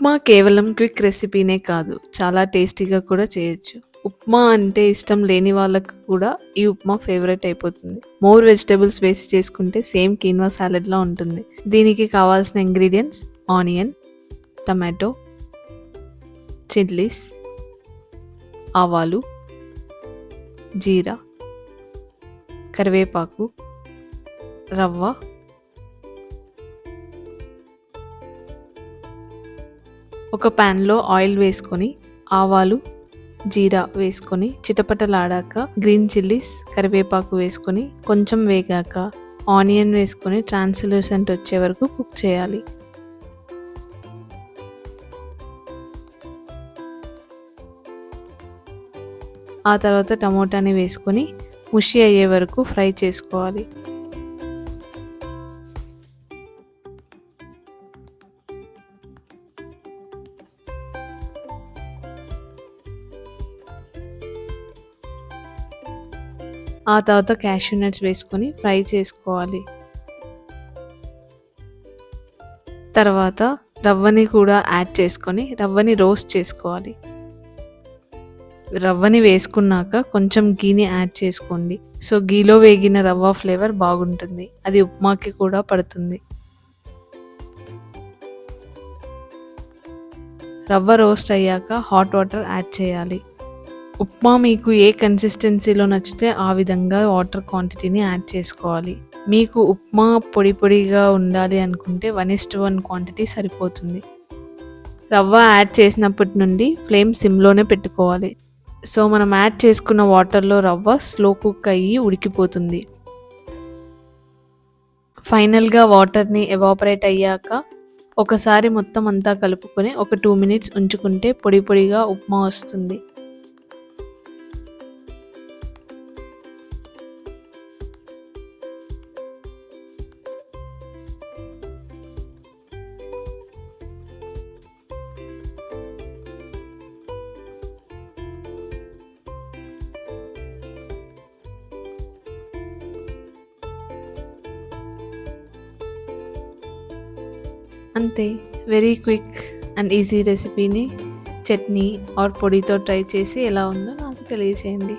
ఉప్మా కేవలం క్విక్ రెసిపీనే కాదు, చాలా టేస్టీగా కూడా చేయొచ్చు. ఉప్మా అంటే ఇష్టం లేని వాళ్ళకి కూడా ఈ ఉప్మా ఫేవరెట్ అయిపోతుంది. మోర్ వెజిటబుల్స్ వేసి చేసుకుంటే సేమ్ కీన్వా సాలెడ్లా ఉంటుంది. దీనికి కావాల్సిన ఇంగ్రీడియంట్స్: ఆనియన్, టమాటో, చిల్లీస్, ఆవాలు, జీరా, కరివేపాకు, రవ్వ. ఒక ప్యాన్లో ఆయిల్ వేసుకొని ఆవాలు, జీరా వేసుకొని చిటపటలాడాక గ్రీన్ చిల్లీస్, కరివేపాకు వేసుకొని కొంచెం వేగాక ఆనియన్ వేసుకొని ట్రాన్స్లూసెంట్ వచ్చే వరకు కుక్ చేయాలి. ఆ తర్వాత టమోటాని వేసుకొని ముషి అయ్యే వరకు ఫ్రై చేసుకోవాలి. ఆ తర్వాత క్యాష్యూ నట్స్ వేసుకొని ఫ్రై చేసుకోవాలి. తర్వాత రవ్వని కూడా యాడ్ చేసుకొని రవ్వని రోస్ట్ చేసుకోవాలి. రవ్వని వేసుకున్నాక కొంచెం గీని యాడ్ చేసుకోండి. సో గీలో వేగిన రవ్వ ఫ్లేవర్ బాగుంటుంది, అది ఉప్మాకి కూడా పడుతుంది. రవ్వ రోస్ట్ అయ్యాక హాట్ వాటర్ యాడ్ చేయాలి. ఉప్మా మీకు ఏ కన్సిస్టెన్సీలో నచ్చితే ఆ విధంగా వాటర్ క్వాంటిటీని యాడ్ చేసుకోవాలి. మీకు ఉప్మా పొడి పొడిగా ఉండాలి అనుకుంటే 1:1 క్వాంటిటీ సరిపోతుంది. రవ్వ యాడ్ చేసినప్పటి నుండి ఫ్లేమ్ సిమ్లోనే పెట్టుకోవాలి. సో మనం యాడ్ చేసుకున్న వాటర్లో రవ్వ స్లో కుక్ అయ్యి ఉడికిపోతుంది. ఫైనల్గా వాటర్ని ఎవాపరేట్ అయ్యాక ఒకసారి మొత్తం అంతా కలుపుకొని ఒక 2 minutes ఉంచుకుంటే పొడి పొడిగా ఉప్మా వస్తుంది. అంతే, వెరీ క్విక్ అండ్ ఈజీ రెసిపీని చట్నీ ఆర్ పొడితో ట్రై చేసి ఎలా ఉందో నాకు తెలియజేయండి.